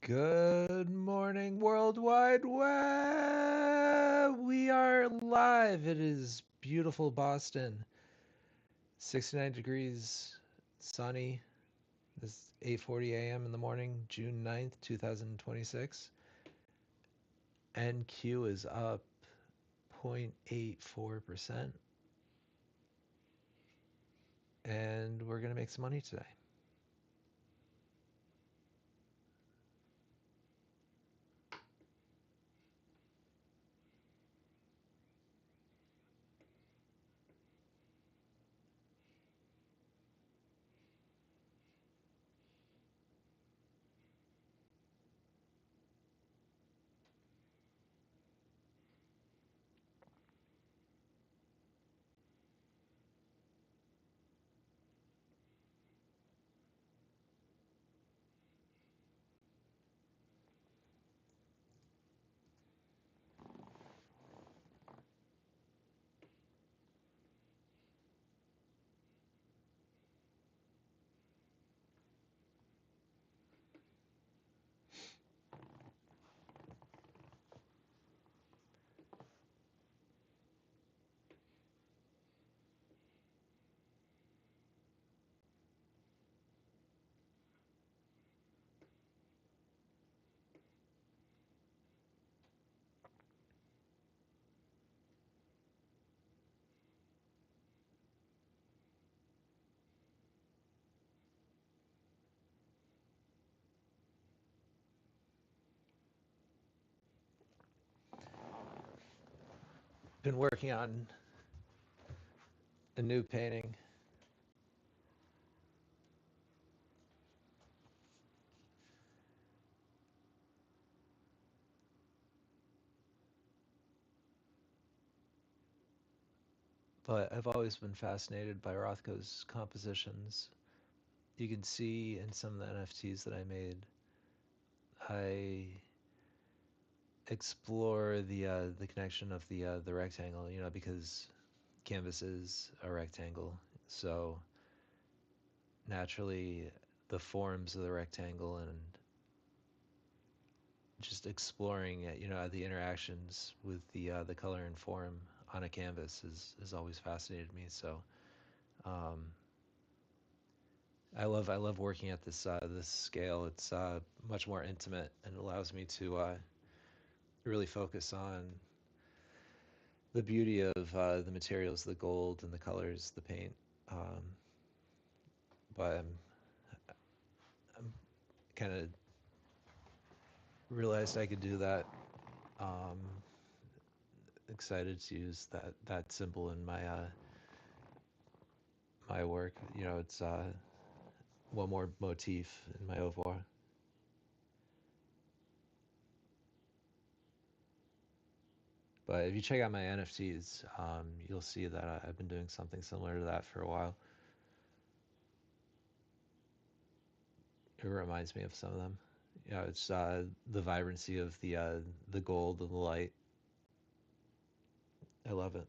Good morning, World Wide Web! We are live. It is beautiful Boston. 69 degrees, sunny. This is 8:40 a.m. in the morning, June 9th, 2026. NQ is up 0.84%. And we're going to make some money today. Been working on a new painting. But I've always been fascinated by Rothko's compositions. You can see in some of the NFTs that I made, I explore the connection of the rectangle, because canvas is a rectangle. So naturally, the forms of the rectangle and just exploring it, the interactions with the color and form on a canvas is always fascinated me. So um, I love working at this scale. It's much more intimate and allows me to really focus on the beauty of the materials, the gold and the colors, the paint. Um, but I'm kind of realized I could do that. Um, Excited to use that symbol in my work. It's one more motif in my oeuvre. But if you check out my NFTs, you'll see that I've been doing something similar to that for a while. It reminds me of some of them. It's the vibrancy of the gold and the light. I love it.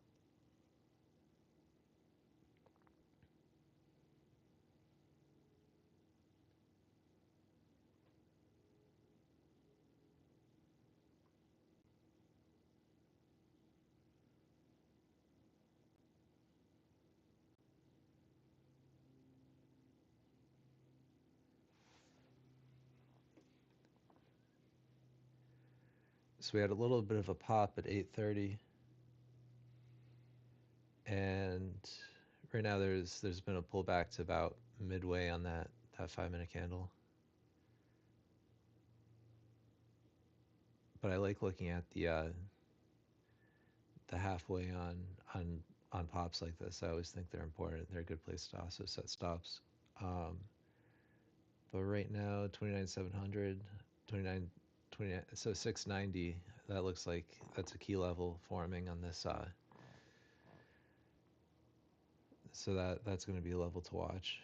So we had a little bit of a pop at 8:30, and right now there's been a pullback to about midway on that 5 minute candle. But I like looking at the halfway on on pops like this. I always think they're important. They're a good place to also set stops. Um, but right now, 29,700, 29, 29, so 690. That looks like that's a key level forming on this. So that's going to be a level to watch.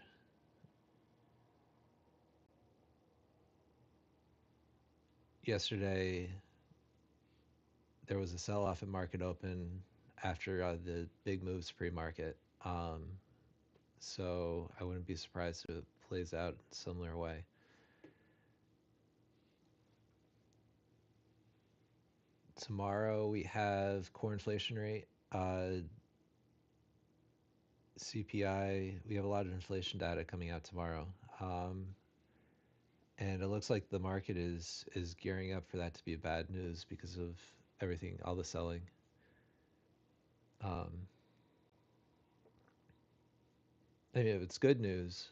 Yesterday, there was a sell-off at market open after the big moves pre-market. So I wouldn't be surprised if it plays out in a similar way. Tomorrow we have core inflation rate, CPI. We have a lot of inflation data coming out tomorrow. Um, and it looks like the market is gearing up for that to be bad news because of everything, all the selling. Um, I mean, if it's good news,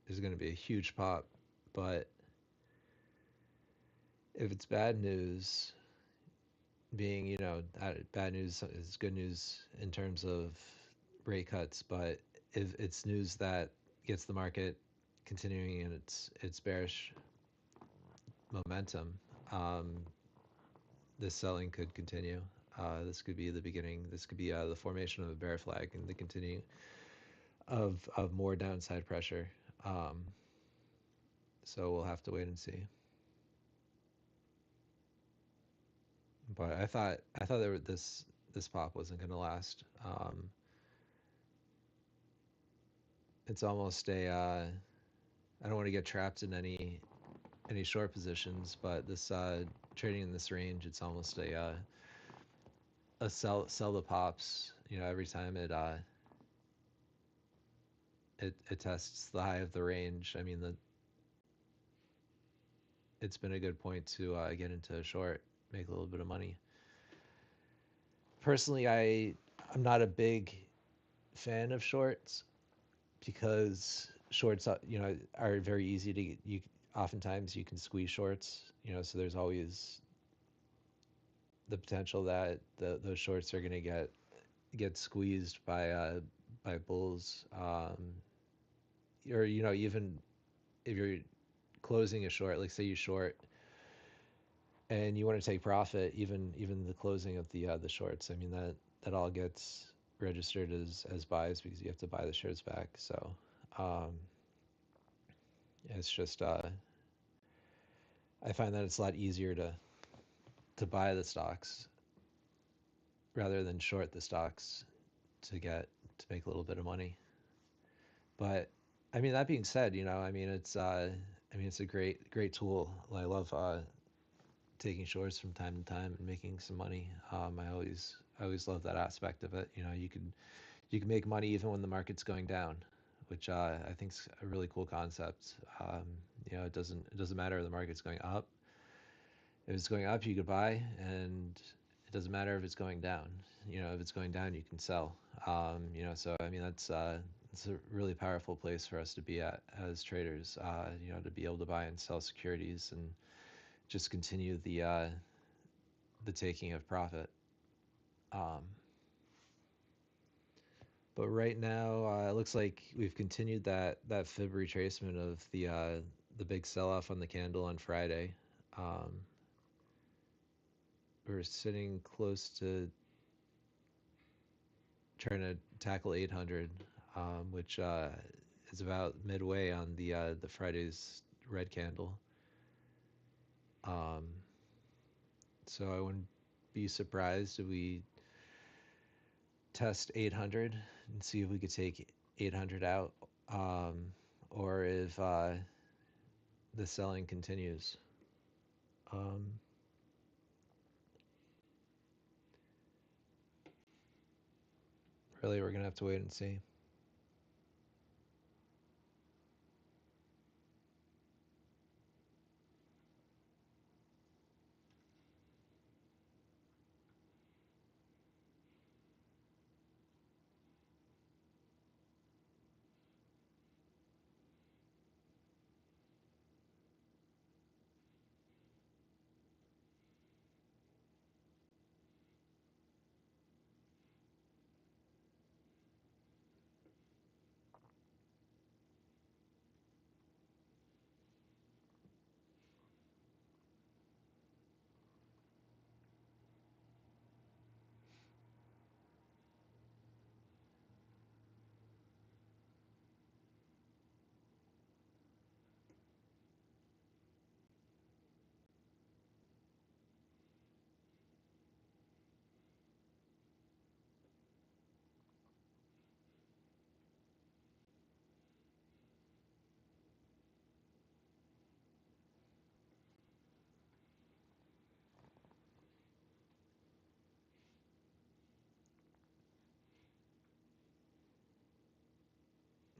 there's going to be a huge pop. But if it's bad news, being, bad news is good news in terms of rate cuts, but if it's news that gets the market continuing in its bearish momentum, um, this selling could continue. This could be the beginning. This could be the formation of a bear flag and the continuing of more downside pressure. Um, so we'll have to wait and see. But I thought this pop wasn't going to last. It's almost a I don't want to get trapped in any short positions, but this trading in this range, it's almost a sell the pops. Every time it tests the high of the range. I mean, it's been a good point to get into a short, make a little bit of money. Personally, I'm not a big fan of shorts because shorts, are very easy to get. Oftentimes you can squeeze shorts, so there's always the potential that those shorts are going to get squeezed by bulls, or even if you're closing a short, like say you short and you want to take profit, even the closing of the shorts, I mean that all gets registered as buys because you have to buy the shares back. So um, it's just I find that it's a lot easier to buy the stocks rather than short the stocks to make a little bit of money. But I mean, that being said, it's a great tool. I love taking shorts from time to time and making some money. I always love that aspect of it. You can make money even when the market's going down, which I think is a really cool concept. It doesn't matter if the market's going up. If it's going up, you could buy, and it doesn't matter if it's going down. If it's going down, you can sell. So I mean it's a really powerful place for us to be at as traders. To be able to buy and sell securities and just continue the taking of profit. Um, but right now, it looks like we've continued that fib retracement of the big sell-off on the candle on Friday. Um, we're sitting close to trying to tackle 800, which is about midway on the Friday's red candle. Um, so I wouldn't be surprised if we test 800 and see if we could take 800 out, or if the selling continues. Um, Really, we're gonna have to wait and see.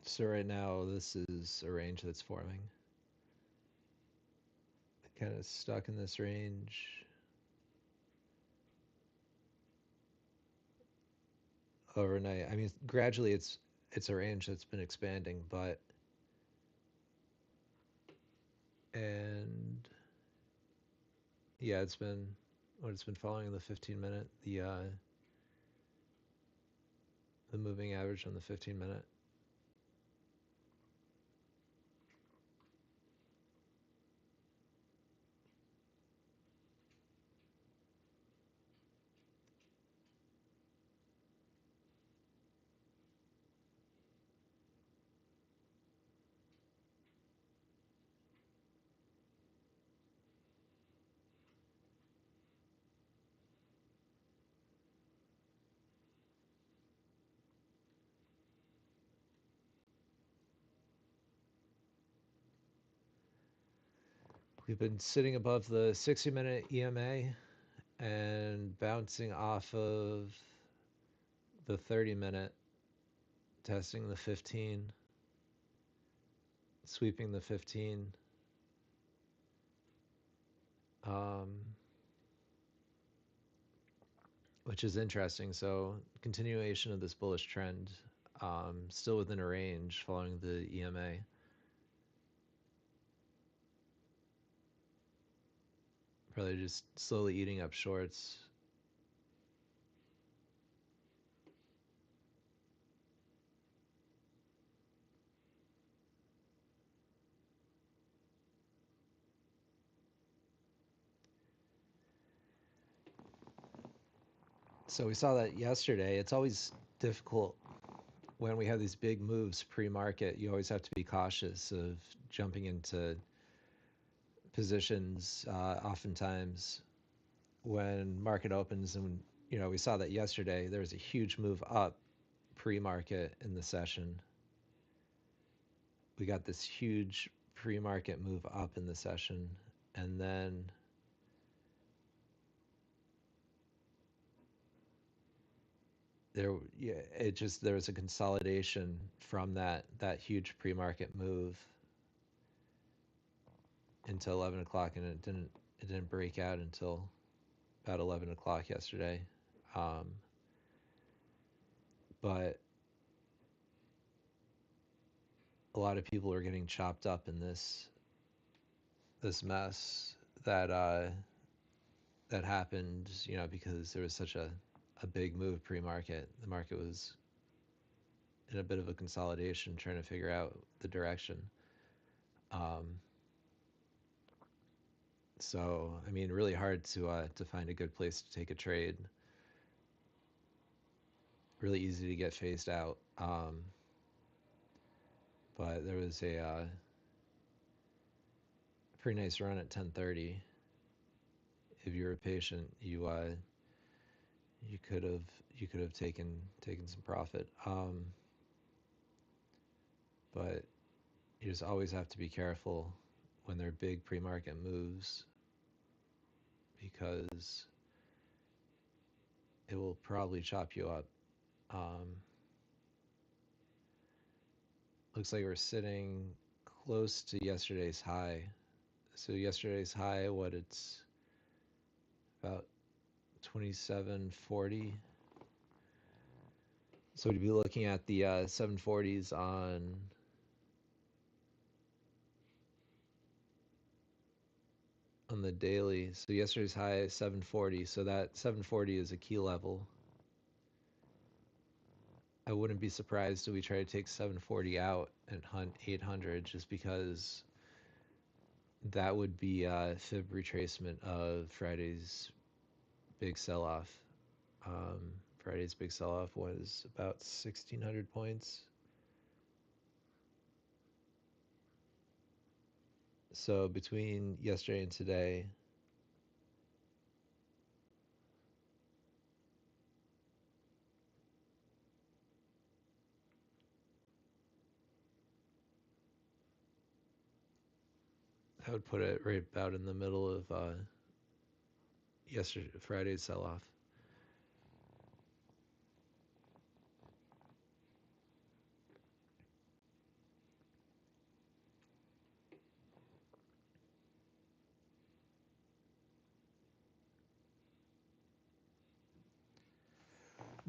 So right now, this is a range that's forming. Kind of stuck in this range overnight. I mean, gradually it's a range that's been expanding, but and yeah, it's been following the 15 minute, the moving average on the 15 minute. We've been sitting above the 60-minute EMA and bouncing off of the 30-minute, testing the 15, sweeping the 15. Um, which is interesting. So continuation of this bullish trend, still within a range following the EMA. Probably just slowly eating up shorts. So we saw that yesterday. It's always difficult when we have these big moves pre-market. You always have to be cautious of jumping into positions. Oftentimes, when market opens, and we saw that yesterday, there was a huge move up pre-market in the session. We got this huge pre-market move up in the session, and then there was a consolidation from that huge pre-market move until 11 o'clock, and it didn't break out until about 11 o'clock yesterday. um, but a lot of people are getting chopped up in this mess that happened, because there was such a big move pre-market. The market was in a bit of a consolidation, trying to figure out the direction. Um, so I mean, really hard to find a good place to take a trade. Really easy to get phased out. But there was a pretty nice run at 10:30. If you were patient, you could have taken some profit. But you just always have to be careful when there are big pre-market moves, because it will probably chop you up. Um, looks like we're sitting close to yesterday's high. So yesterday's high, it's about 2740. So we'd be looking at the 740s on the daily. So yesterday's high is 740. So that 740 is a key level. I wouldn't be surprised if we try to take 740 out and hunt 800, just because that would be a fib retracement of Friday's big sell-off. Friday's big sell-off was about 1,600 points. So between yesterday and today, I would put it right about in the middle of Friday's sell-off.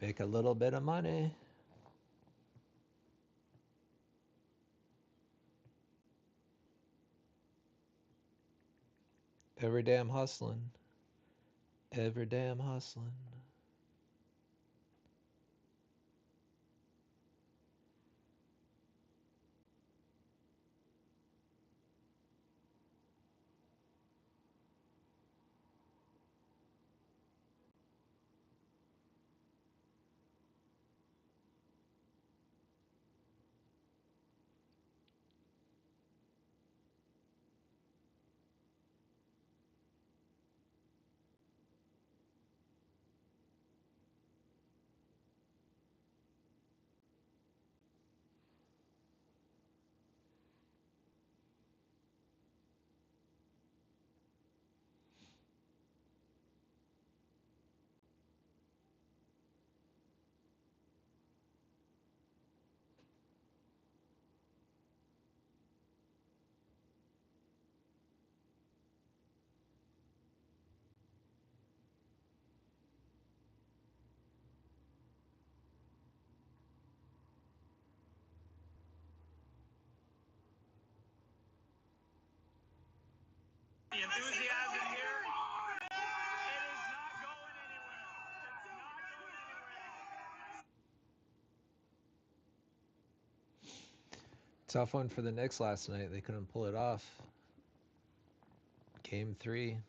Make a little bit of money. Every damn hustling. Every damn hustling. The enthusiasm here, it is not going anywhere. It's not going anywhere. Tough one for the Knicks last night. They couldn't pull it off. Game 3. They were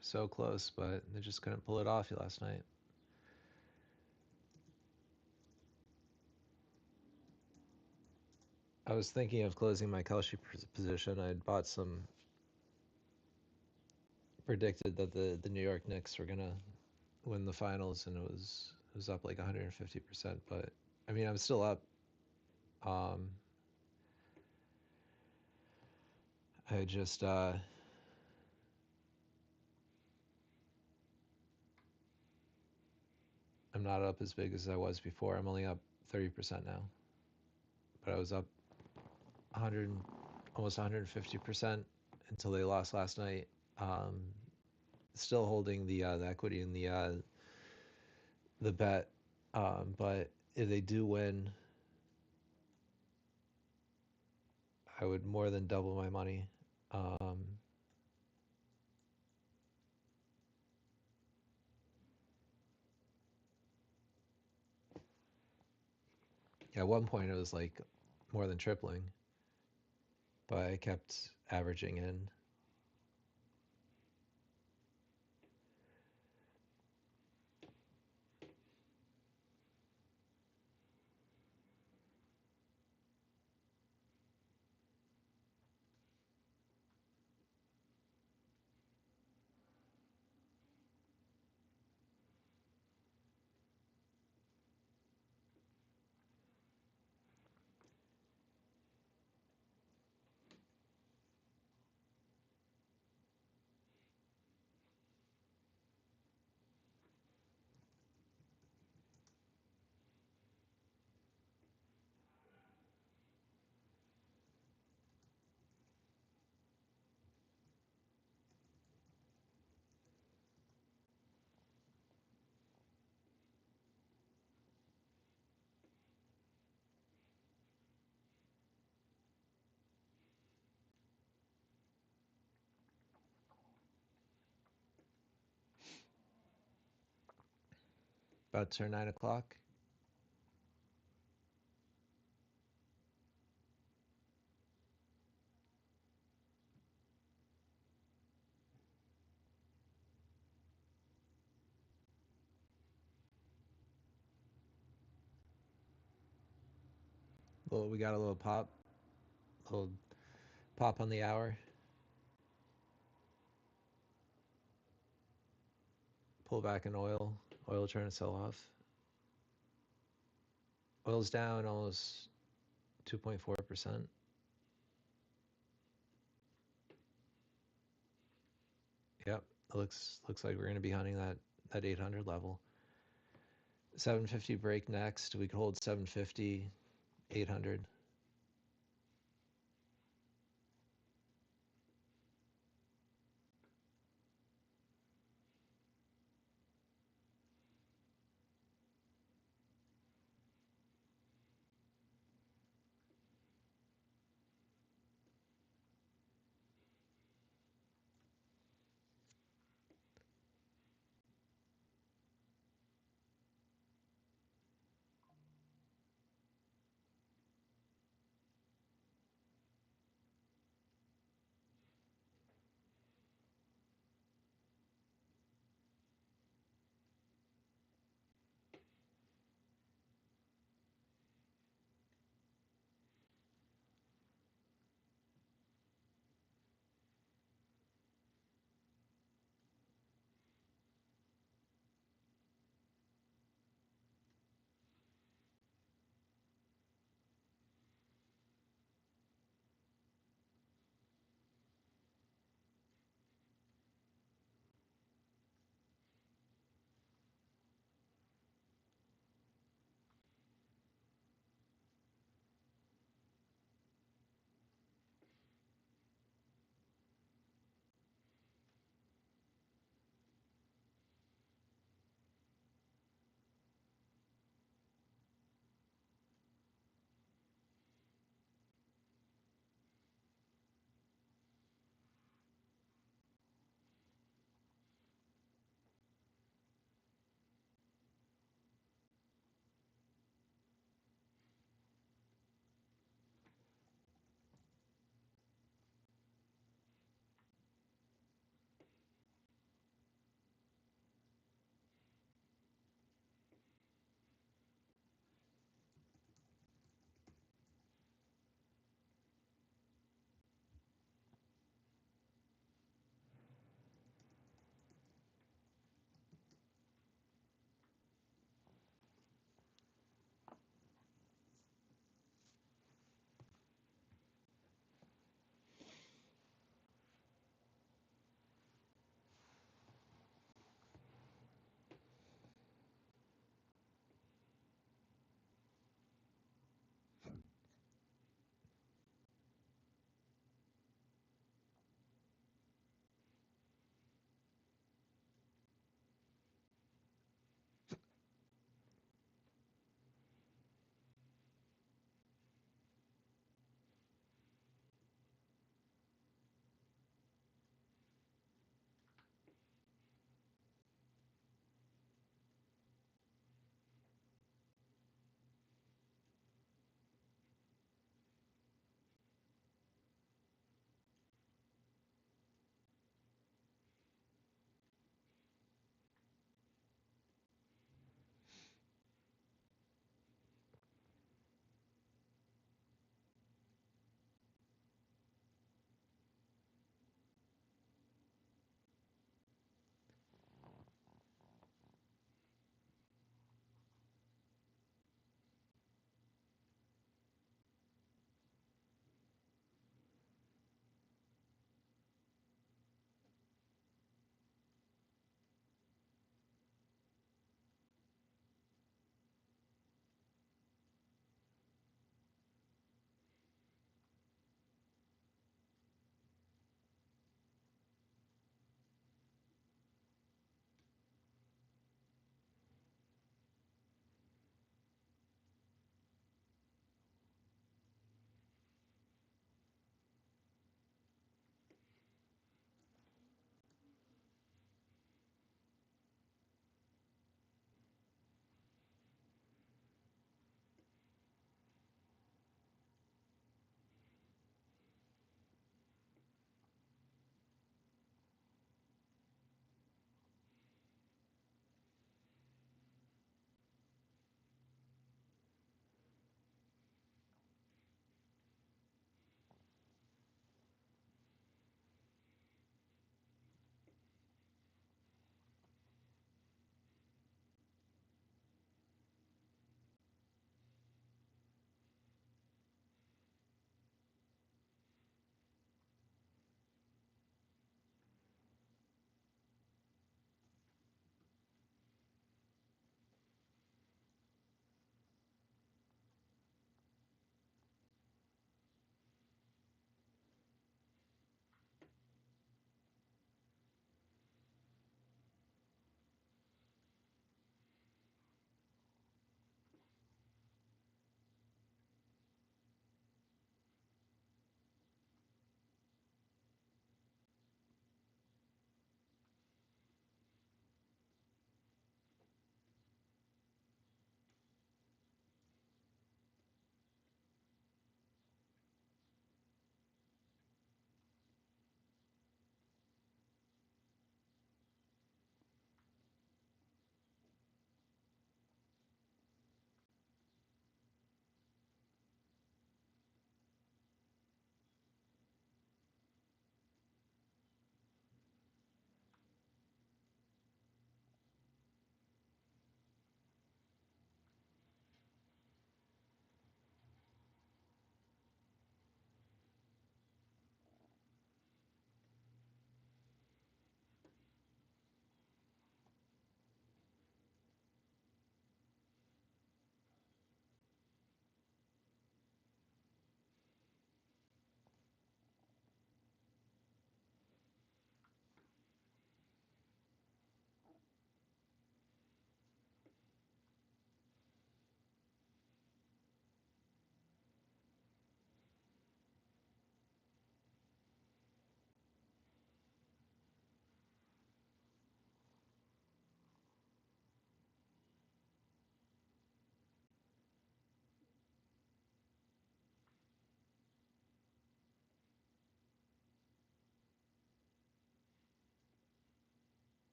so close, but they just couldn't pull it off last night. I was thinking of closing my Kelce position. I had bought some, predicted that the New York Knicks were gonna win the finals, and it was up like 150%. But I mean, I'm still up. I just I'm not up as big as I was before. I'm only up 30% now, but I was up 100, almost 150% until they lost last night. Still holding the equity in the bet, but if they do win, I would more than double my money. At one point, it was like more than tripling, but I kept averaging in. About to turn 9 o'clock. Well, we got a little pop on the hour. Pull back in oil. Oil trying to sell off. Oil's down almost 2.4%. Yep, it looks like we're going to be hunting that 800 level. 750 break next. We could hold 750, 800.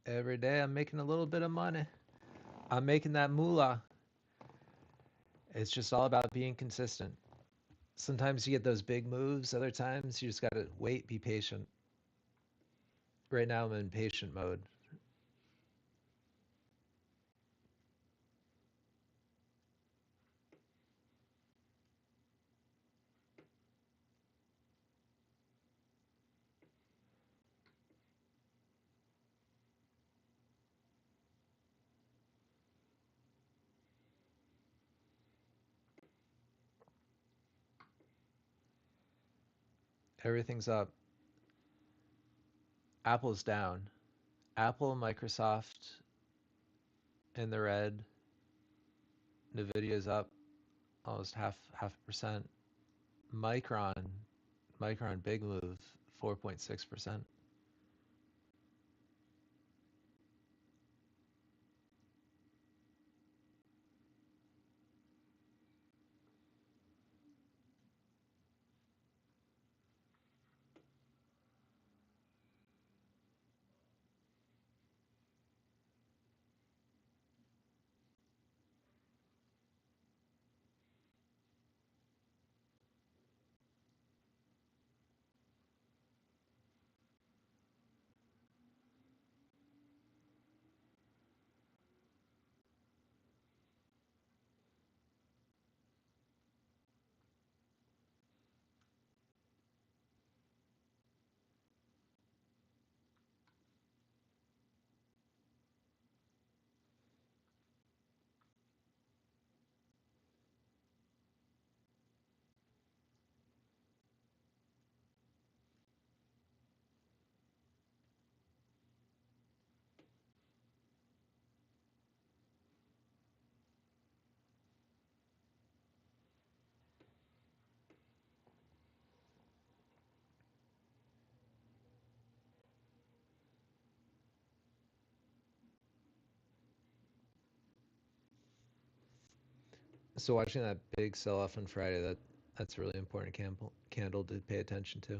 Every day I'm making a little bit of money. I'm making that moolah. It's just all about being consistent. Sometimes you get those big moves, other times you just gotta wait, be patient. Right now I'm in patient mode. Everything's up. Apple's down. Apple, Microsoft in the red. Nvidia's up almost half a percent. Micron, Micron big move, 4.6%. So watching that big sell off on Friday, that's a really important candle to pay attention to.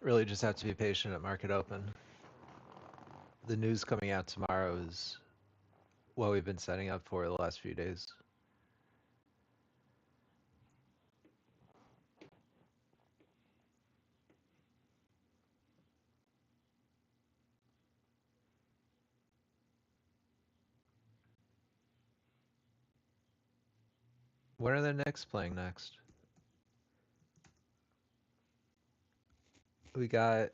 Really just have to be patient at market open. The news coming out tomorrow is what we've been setting up for the last few days. When are the Knicks playing next? We got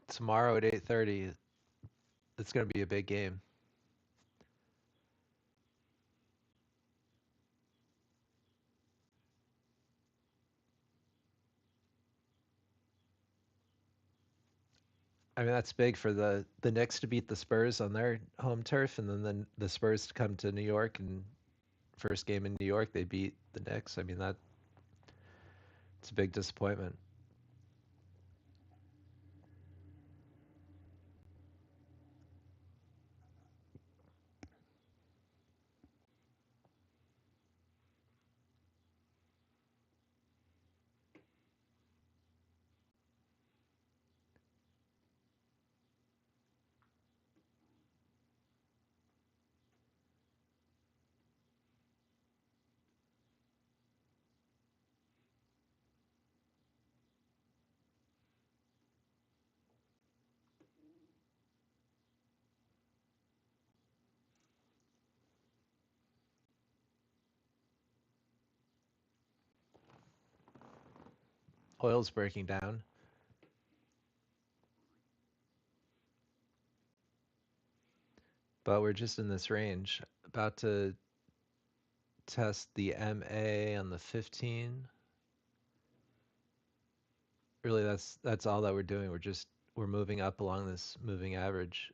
tomorrow at 8:30. It's going to be a big game. I mean, that's big for the Knicks to beat the Spurs on their home turf, and then the Spurs to come to New York, and first game in New York they beat the Knicks. I mean, it's a big disappointment. Oil's breaking down, but we're just in this range. About to test the MA on the 15. Really, that's all that we're doing. We're moving up along this moving average.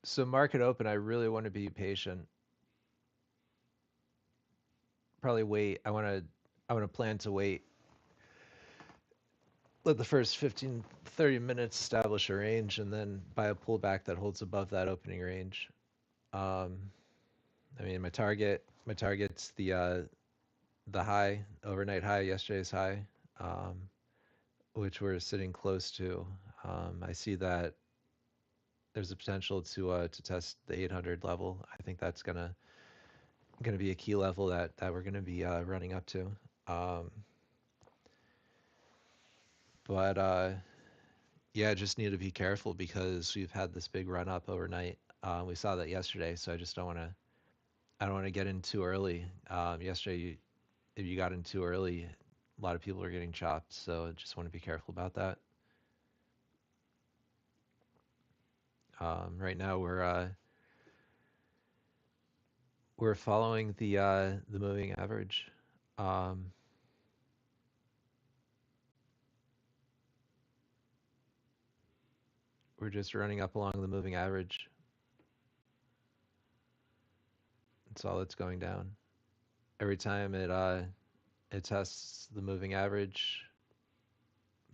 So market open, I really want to be patient. Probably wait. I want to plan to wait. Let the first 15, 30 minutes establish a range and then buy a pullback that holds above that opening range. Um, I mean, my target's the high, overnight high, yesterday's high, um, which we're sitting close to. I see that there's a potential to test the 800 level. I think that's gonna be a key level that we're gonna be running up to. Um, but yeah, just need to be careful because we've had this big run up overnight. We saw that yesterday, so I don't want to get in too early. Yesterday, if you got in too early, a lot of people are getting chopped. So I just want to be careful about that. Right now, we're following the moving average. Um, we're just running up along the moving average. That's all that's going down. Every time it tests the moving average,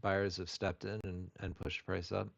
buyers have stepped in and pushed price up.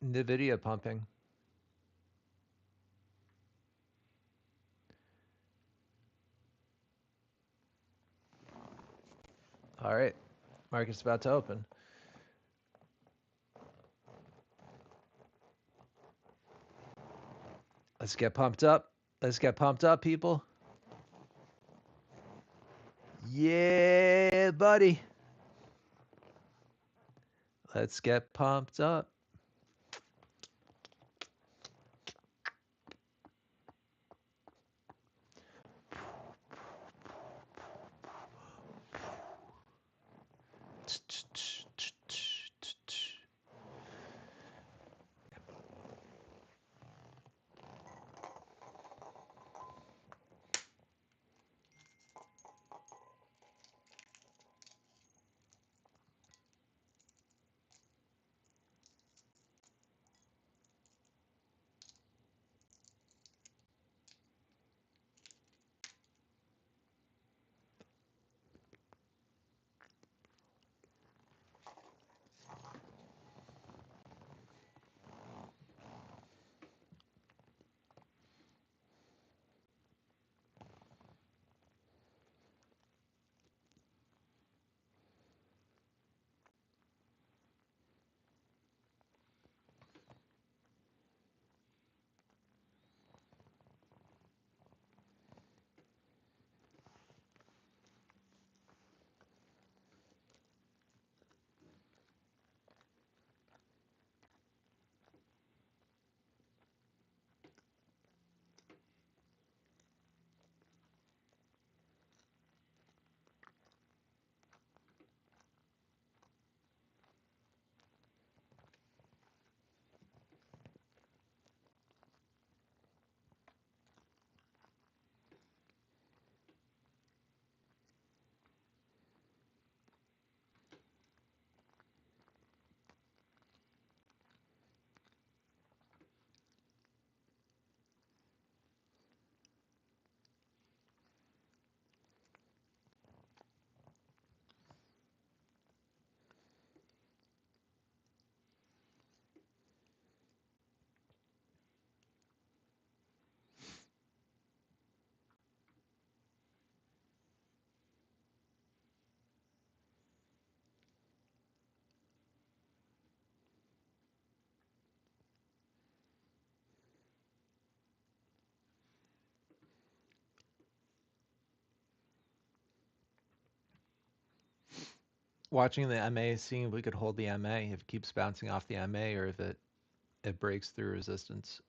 NVIDIA pumping. All right, market's about to open. Let's get pumped up. Let's get pumped up, people. Yeah, buddy. Let's get pumped up. Watching the MA, seeing if we could hold the MA, if it keeps bouncing off the MA or if it breaks through resistance.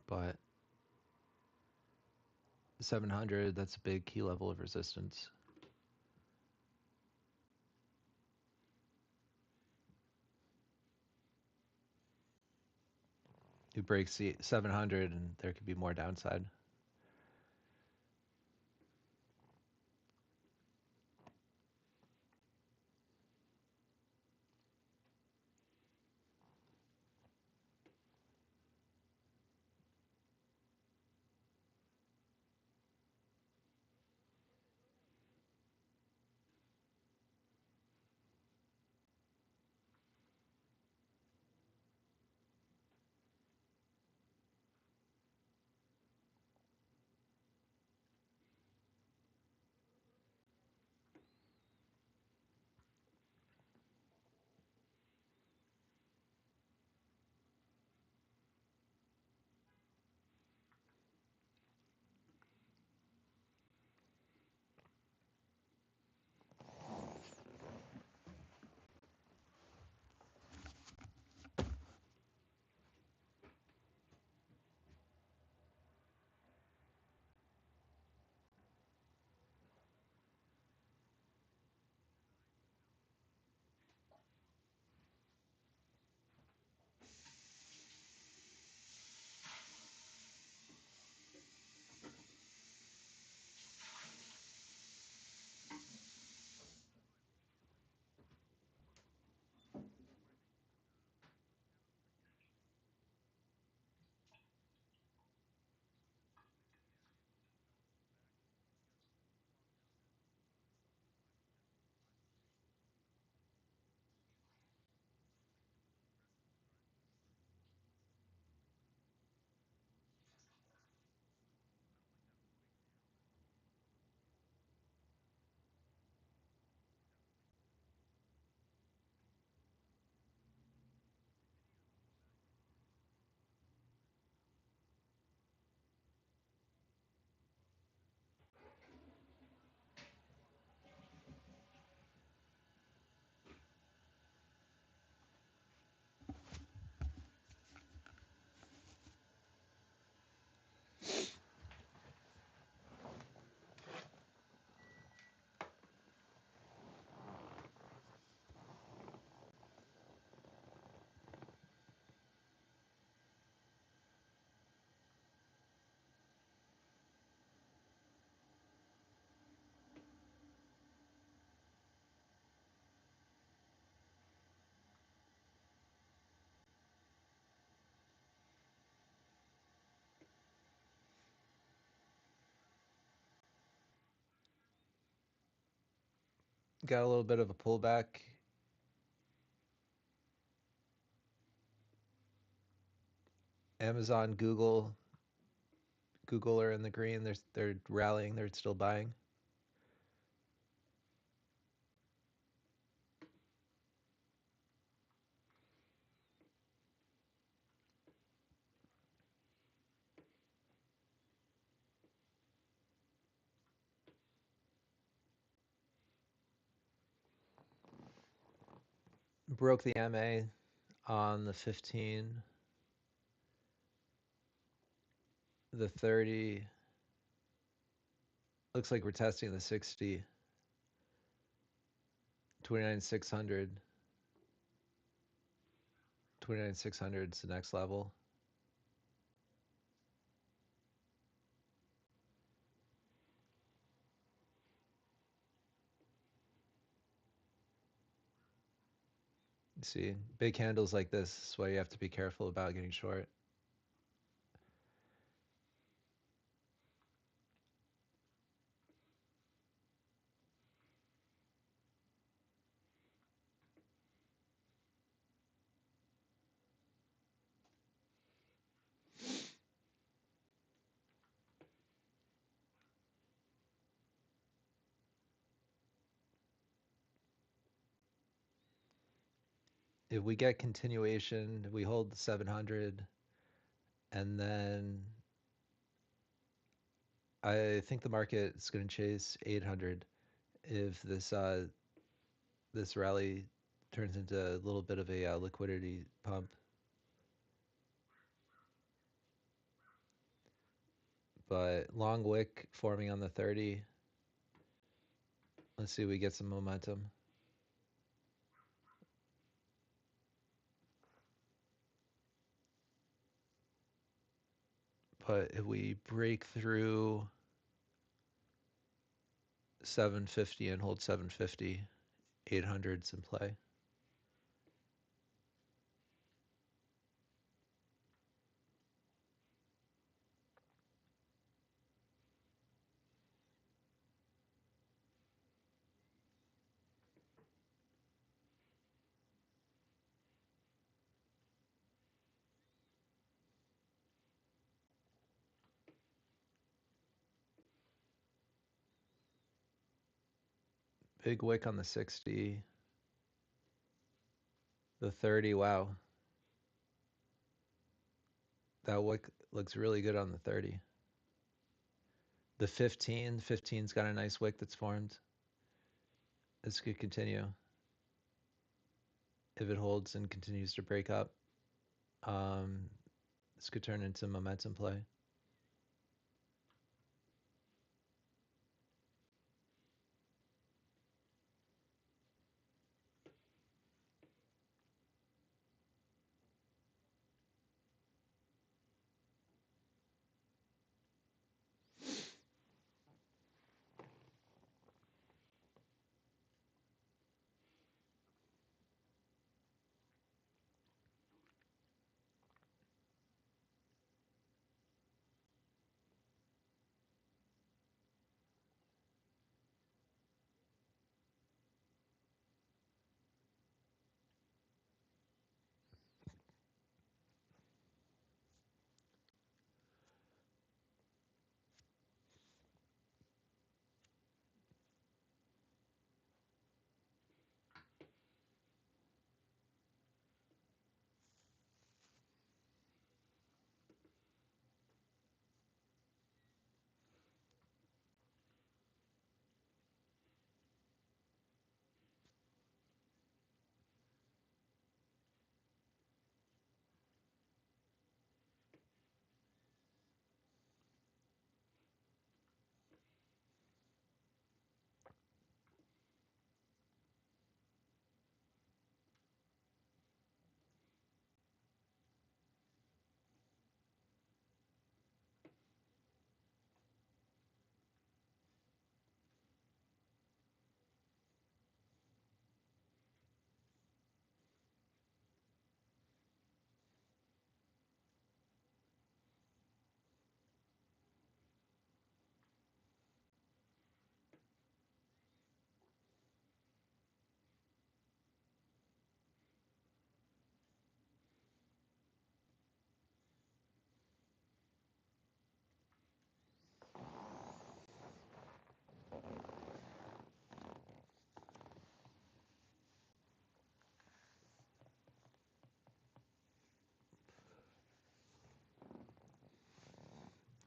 But 700, that's a big key level of resistance. It breaks the 700 and there could be more downside. Got a little bit of a pullback. Amazon, Google are in the green. They're rallying. They're still buying. Broke the MA on the 15, the 30. Looks like we're testing the 60. 29,600. 29,600 is the next level. You see, big candles like this is why you have to be careful about getting short. If we get continuation, we hold the 700, and then I think the market is going to chase 800 if this rally turns into a little bit of a liquidity pump. But long wick forming on the 30. Let's see if we get some momentum. But if we break through 750 and hold 750, 800's in play. Big wick on the 60. The 30, wow. That wick looks really good on the 30. The 15's got a nice wick that's formed. This could continue if it holds and continues to break up. This could turn into momentum play.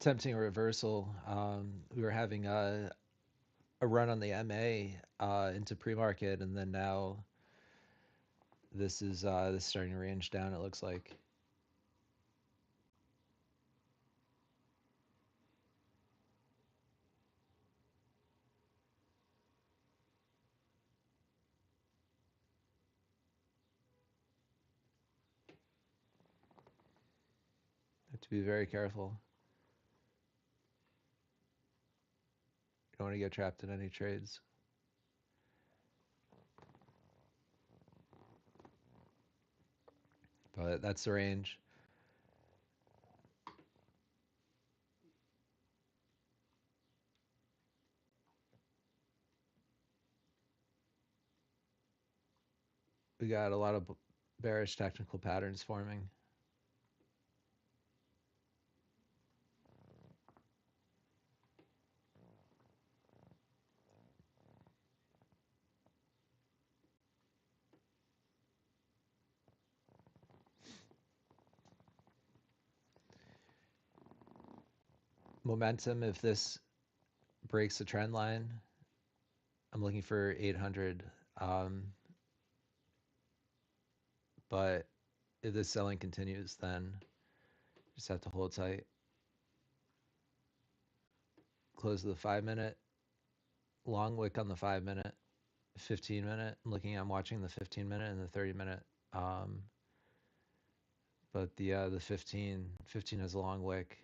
tempting a reversal. We were having a run on the MA into pre-market, and then now this is starting to range down. It looks like. Have to be very careful. You don't want to get trapped in any trades. But that's the range. We got a lot of bearish technical patterns forming. Momentum, if this breaks the trend line, I'm looking for 800. But if this selling continues, then just have to hold tight. Close the 5-minute, long wick on the 5-minute, 15-minute. I'm watching the 15-minute and the 30-minute. But the 15 has a long wick.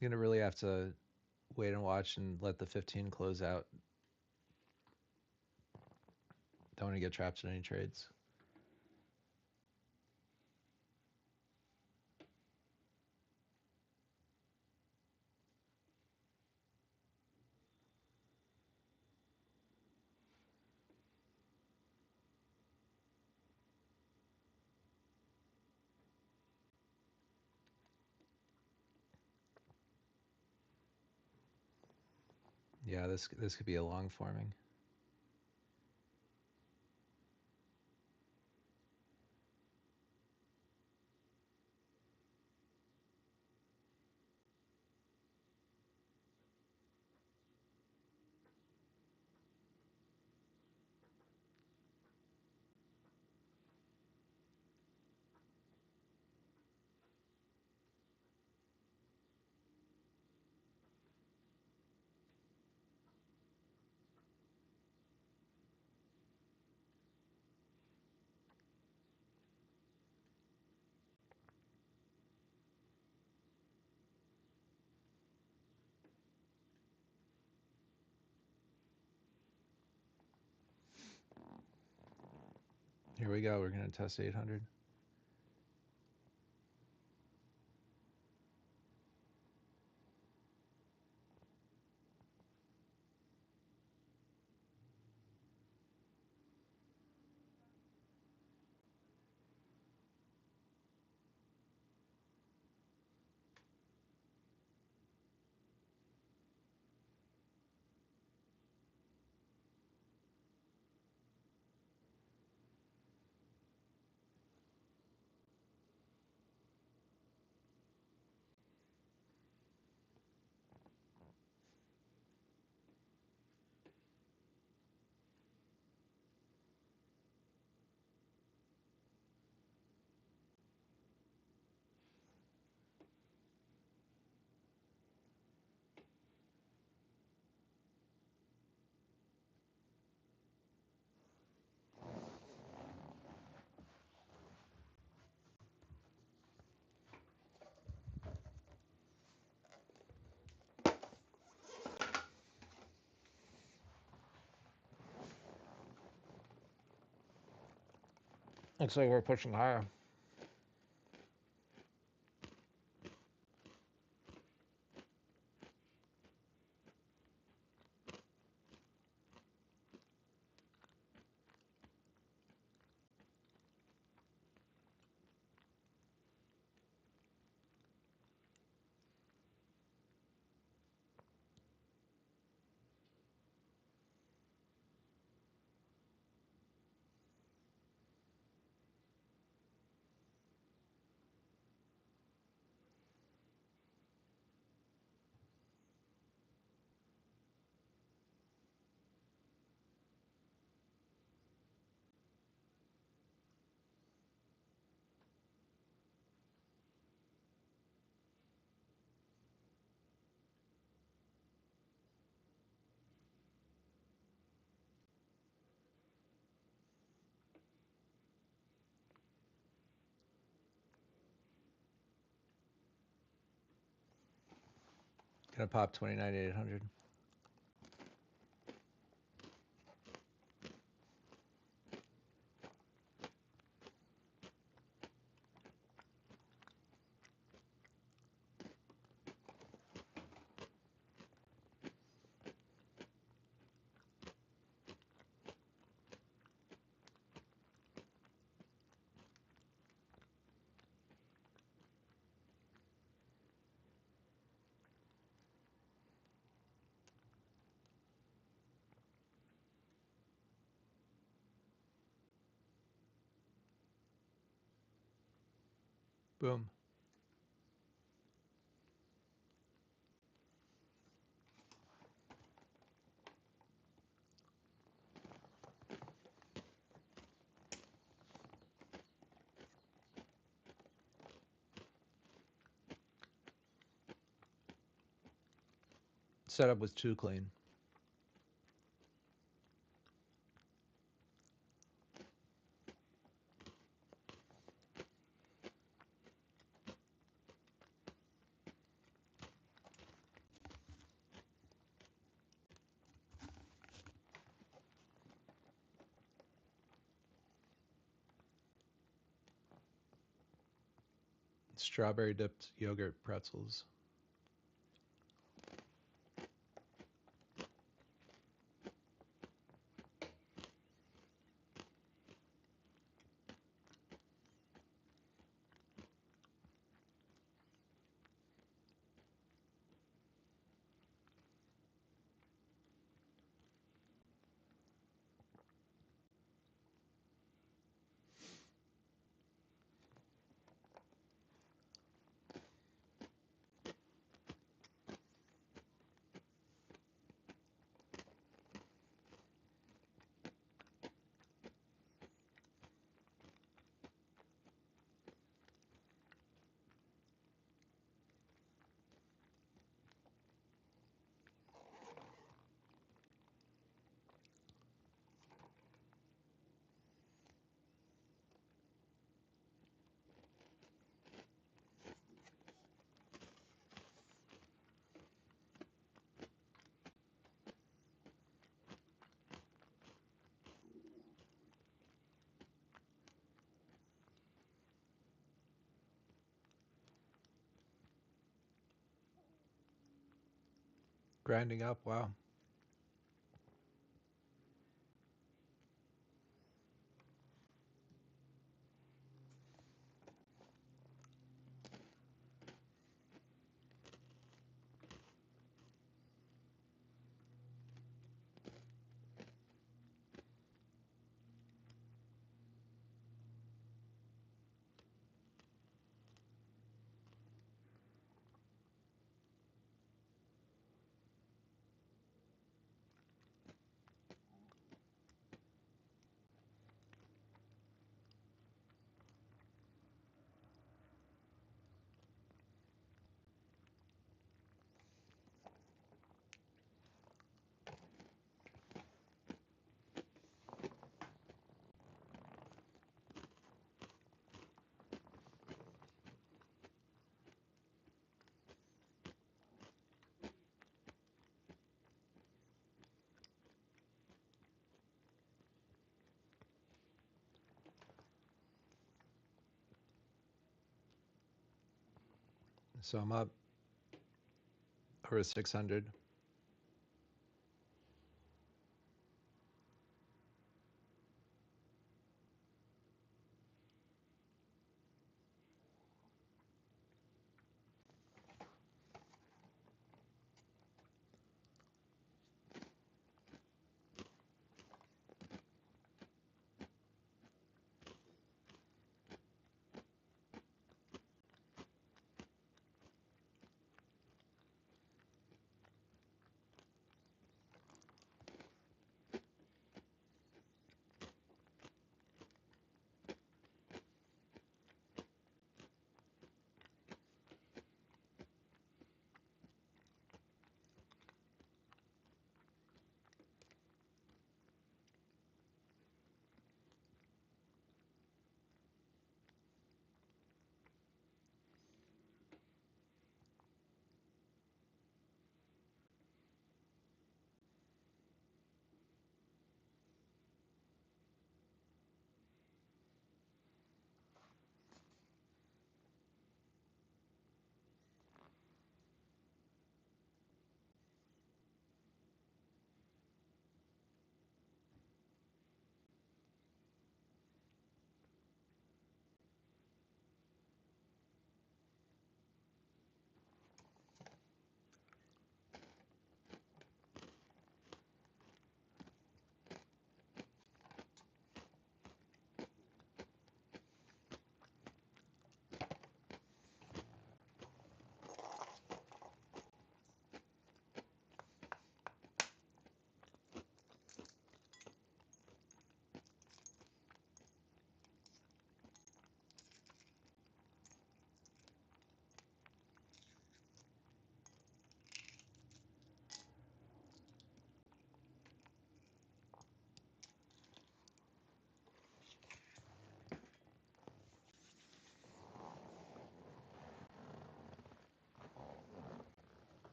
You're gonna really have to wait and watch and let the 15 close out. Don't want to get trapped in any trades. Yeah, this could be a long forming. Here we go. We're gonna test 800. Looks like we're pushing higher. Gonna pop 29,800. Boom. Setup was too clean. Strawberry dipped yogurt pretzels. Grinding up, wow. So I'm up over 600.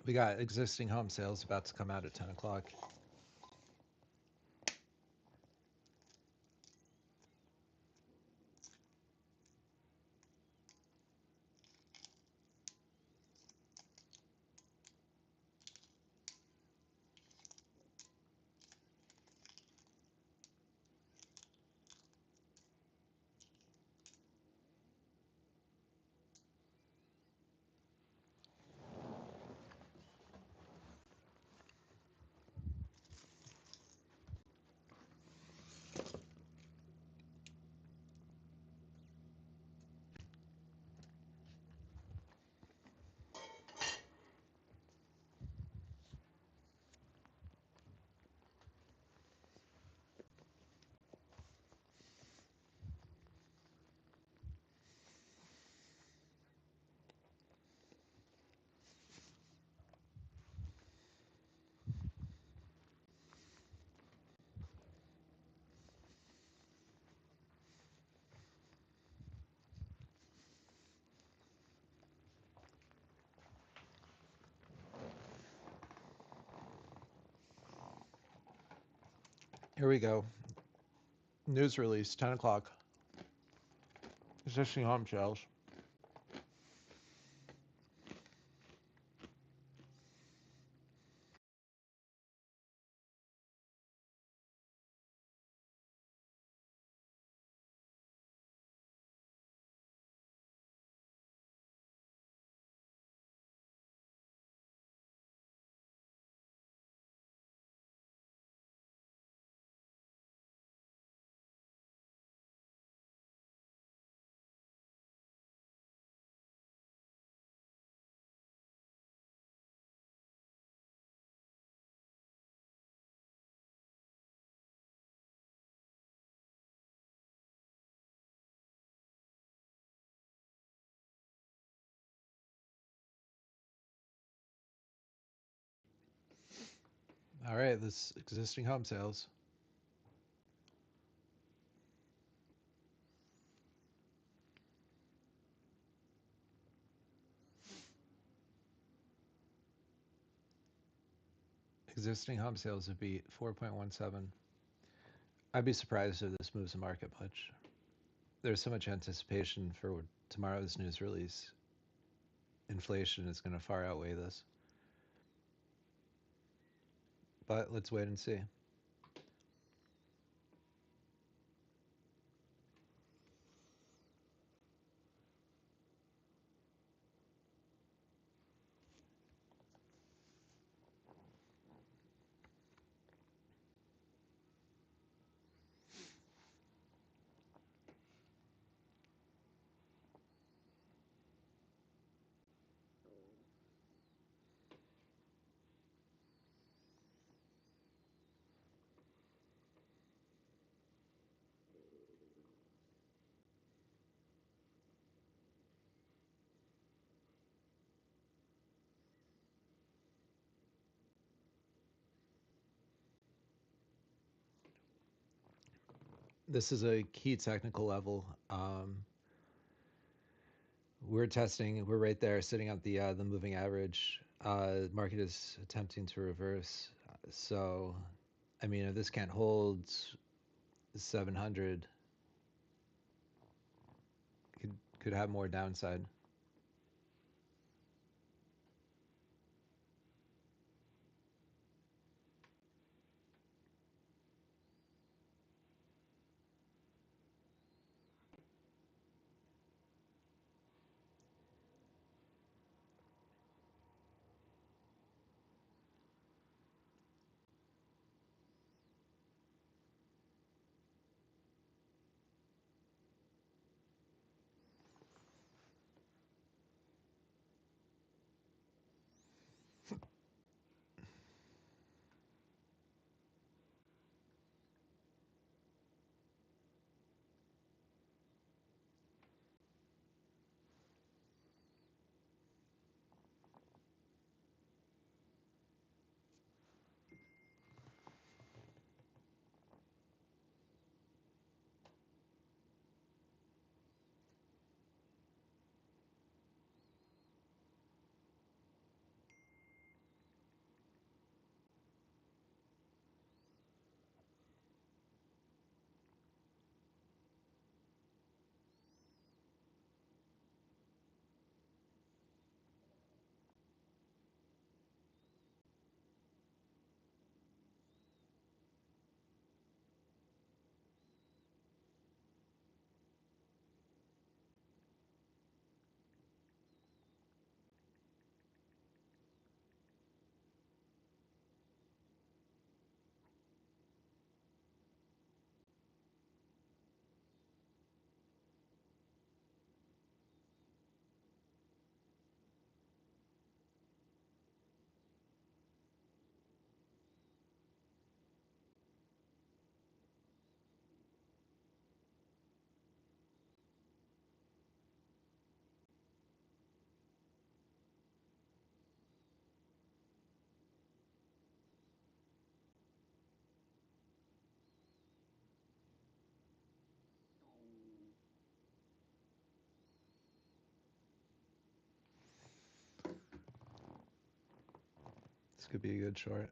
We got existing home sales about to come out at 10 o'clock. Here we go. News release, 10 o'clock. Existing home sales. All right, this existing home sales. Existing home sales would be 4.17. I'd be surprised if this moves the market much. There's so much anticipation for tomorrow's news release. Inflation is going to far outweigh this. But let's wait and see. This is a key technical level. We're testing. We're right there, sitting at the moving average. Market is attempting to reverse. So, I mean, if this can't hold 700, could have more downside. This could be a good short.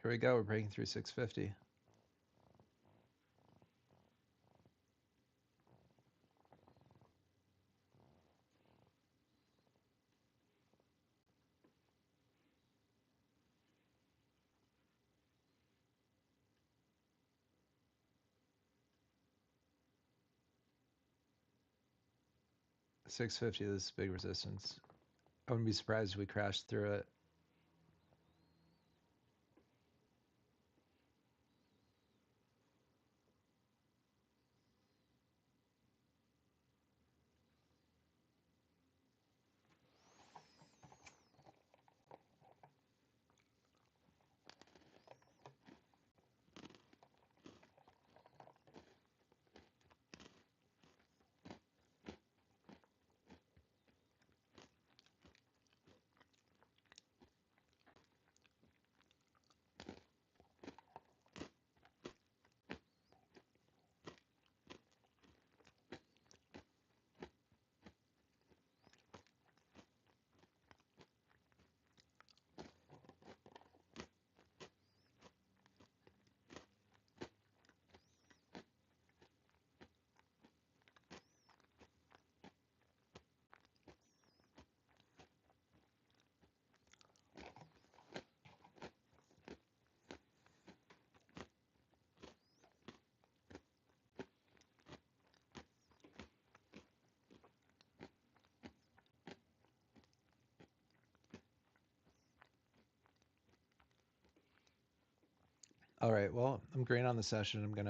Here we go. We're breaking through 650. $650. This is big resistance. I wouldn't be surprised if we crashed through it. All right. Well, I'm great on the session. I'm gonna